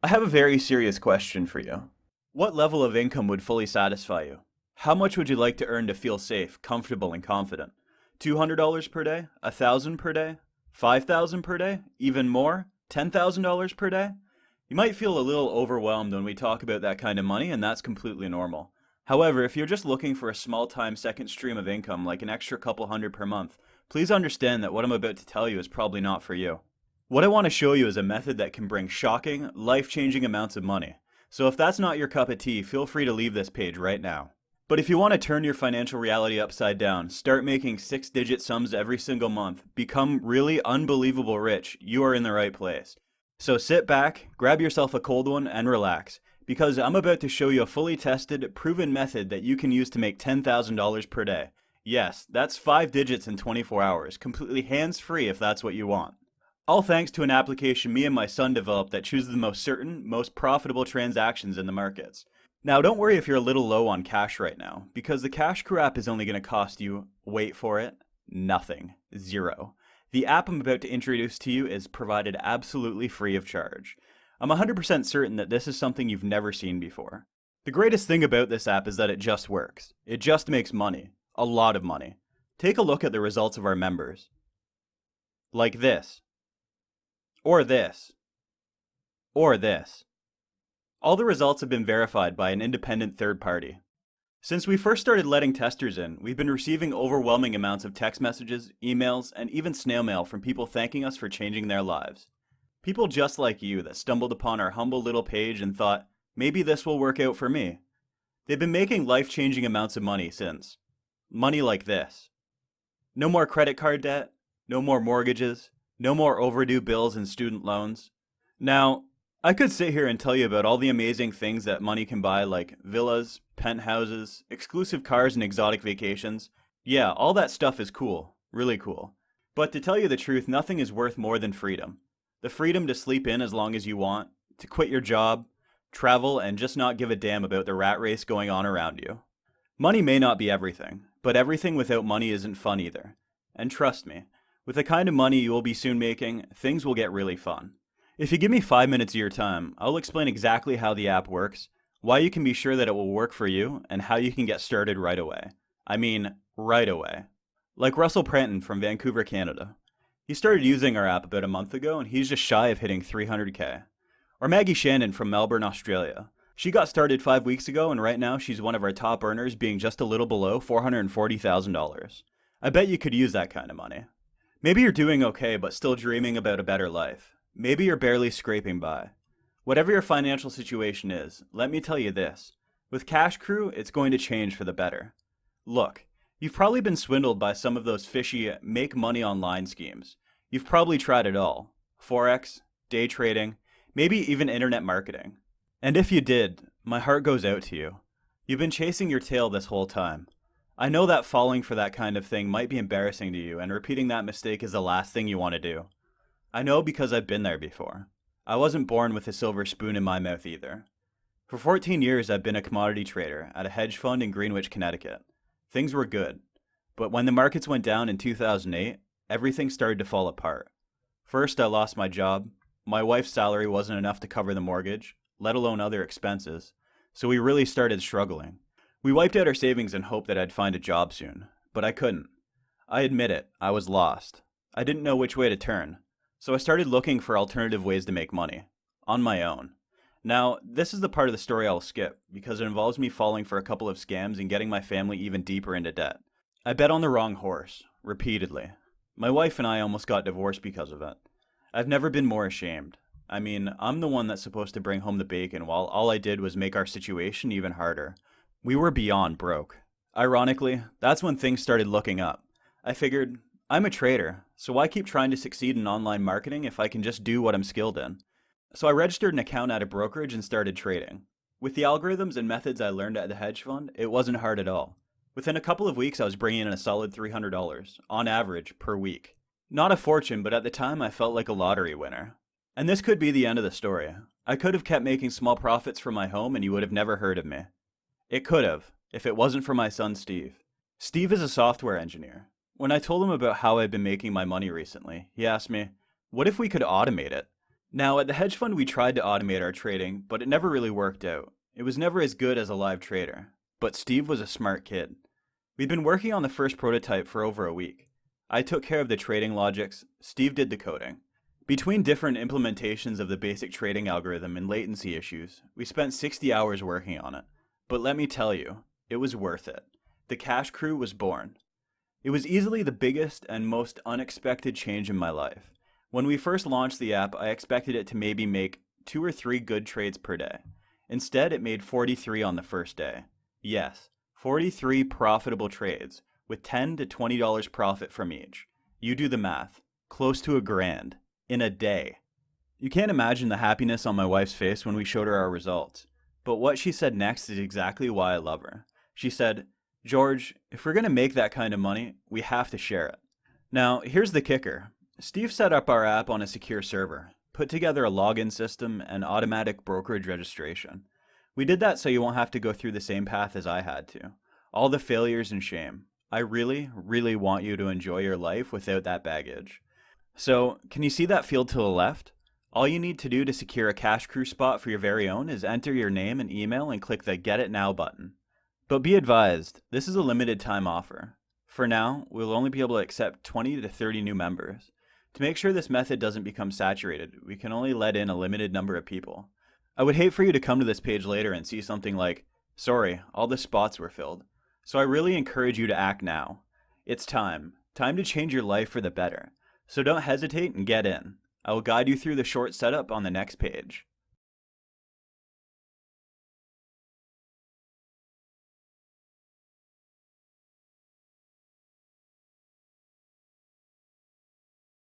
I have a very serious question for you. What level of income would fully satisfy you? How much would you like to earn to feel safe, comfortable, and confident? $200 per day? 1,000 per day? 5,000 per day? Even more? $10,000 per day? You might feel a little overwhelmed when we talk about that kind of money, and that's completely normal. However, if you're just looking for a small time second stream of income, like an extra couple hundred per month, please understand that what I'm about to tell you is probably not for you. What I want to show you is a method that can bring shocking, life-changing amounts of money. So if that's not your cup of tea, feel free to leave this page right now. But if you want to turn your financial reality upside down, start making six-digit sums every single month, become really unbelievable rich, you are in the right place. So sit back, grab yourself a cold one, and relax, because I'm about to show you a fully tested, proven method that you can use to make $10,000 per day. Yes, that's 5 digits in 24 hours, completely hands-free if that's what you want. All thanks to an application me and my son developed that chooses the most certain, most profitable transactions in the markets. Now, don't worry if you're a little low on cash right now, because the Cash Crew app is only going to cost you, wait for it, nothing. Zero. The app I'm about to introduce to you is provided absolutely free of charge. I'm 100% certain that this is something you've never seen before. The greatest thing about this app is that it just works. It just makes money. A lot of money. Take a look at the results of our members. Like this. Or this. Or this. All the results have been verified by an independent third party. Since we first started letting testers in, we've been receiving overwhelming amounts of text messages, emails, and even snail mail from people thanking us for changing their lives. People just like you that stumbled upon our humble little page and thought, maybe this will work out for me. They've been making life-changing amounts of money since. Money like this. No more credit card debt, no more mortgages, no more overdue bills and student loans. Now, I could sit here and tell you about all the amazing things that money can buy, like villas, penthouses, exclusive cars, and exotic vacations. Yeah, all that stuff is cool, really cool. But to tell you the truth, nothing is worth more than freedom. The freedom to sleep in as long as you want, to quit your job, travel, and just not give a damn about the rat race going on around you. Money may not be everything, but everything without money isn't fun either. And trust me, with the kind of money you will be soon making, things will get really fun. If you give me 5 minutes of your time, I'll explain exactly how the app works, why you can be sure that it will work for you, and how you can get started right away. I mean, right away. Like Russell Prenton from Vancouver, Canada. He started using our app about a month ago, and he's just shy of hitting 300K. Or Maggie Shannon from Melbourne, Australia. She got started 5 weeks ago, and right now she's one of our top earners, being just a little below $440,000. I bet you could use that kind of money. Maybe you're doing okay, but still dreaming about a better life. Maybe you're barely scraping by. Whatever your financial situation is, let me tell you this. With Cash Crew, it's going to change for the better. Look, you've probably been swindled by some of those fishy make money online schemes. You've probably tried it all. Forex, day trading, maybe even internet marketing. And if you did, my heart goes out to you. You've been chasing your tail this whole time. I know that falling for that kind of thing might be embarrassing to you, and repeating that mistake is the last thing you want to do. I know because I've been there before. I wasn't born with a silver spoon in my mouth either. For 14 years, I've been a commodity trader at a hedge fund in Greenwich, Connecticut. Things were good. But when the markets went down in 2008, everything started to fall apart. First, I lost my job. My wife's salary wasn't enough to cover the mortgage, let alone other expenses. So we really started struggling. We wiped out our savings in hope that I'd find a job soon. But I couldn't. I admit it, I was lost. I didn't know which way to turn. So I started looking for alternative ways to make money. On my own. Now, this is the part of the story I'll skip, because it involves me falling for a couple of scams and getting my family even deeper into debt. I bet on the wrong horse, repeatedly. My wife and I almost got divorced because of it. I've never been more ashamed. I mean, I'm the one that's supposed to bring home the bacon, while all I did was make our situation even harder. We were beyond broke. Ironically, that's when things started looking up. I figured, I'm a trader, so why keep trying to succeed in online marketing if I can just do what I'm skilled in? So I registered an account at a brokerage and started trading. With the algorithms and methods I learned at the hedge fund, it wasn't hard at all. Within a couple of weeks, I was bringing in a solid $300, on average, per week. Not a fortune, but at the time I felt like a lottery winner. And this could be the end of the story. I could have kept making small profits from my home and you would have never heard of me. It could have, if it wasn't for my son Steve. Steve is a software engineer. When I told him about how I'd been making my money recently, he asked me, what if we could automate it? Now, at the hedge fund, we tried to automate our trading, but it never really worked out. It was never as good as a live trader. But Steve was a smart kid. We'd been working on the first prototype for over a week. I took care of the trading logics, Steve did the coding. Between different implementations of the basic trading algorithm and latency issues, we spent 60 hours working on it. But let me tell you, it was worth it. The Cash Crew was born. It was easily the biggest and most unexpected change in my life. When we first launched the app, I expected it to maybe make 2 or 3 good trades per day. Instead, it made 43 on the first day. Yes, 43 profitable trades, with $10 to $20 profit from each. You do the math. Close to $1,000 in a day. You can't imagine the happiness on my wife's face when we showed her our results. But what she said next is exactly why I love her. She said, "George, if we're going to make that kind of money, we have to share it." Now, here's the kicker. Steve set up our app on a secure server, put together a login system, and automatic brokerage registration. We did that so you won't have to go through the same path as I had to. All the failures and shame. I really, really want you to enjoy your life without that baggage. So, can you see that field to the left? All you need to do to secure a Cash Crew spot for your very own is enter your name and email and click the Get It Now button. But be advised, this is a limited time offer. For now, we'll only be able to accept 20 to 30 new members. To make sure this method doesn't become saturated, we can only let in a limited number of people. I would hate for you to come to this page later and see something like, "Sorry, all the spots were filled." So I really encourage you to act now. It's time. Time to change your life for the better. So don't hesitate and get in. I will guide you through the short setup on the next page.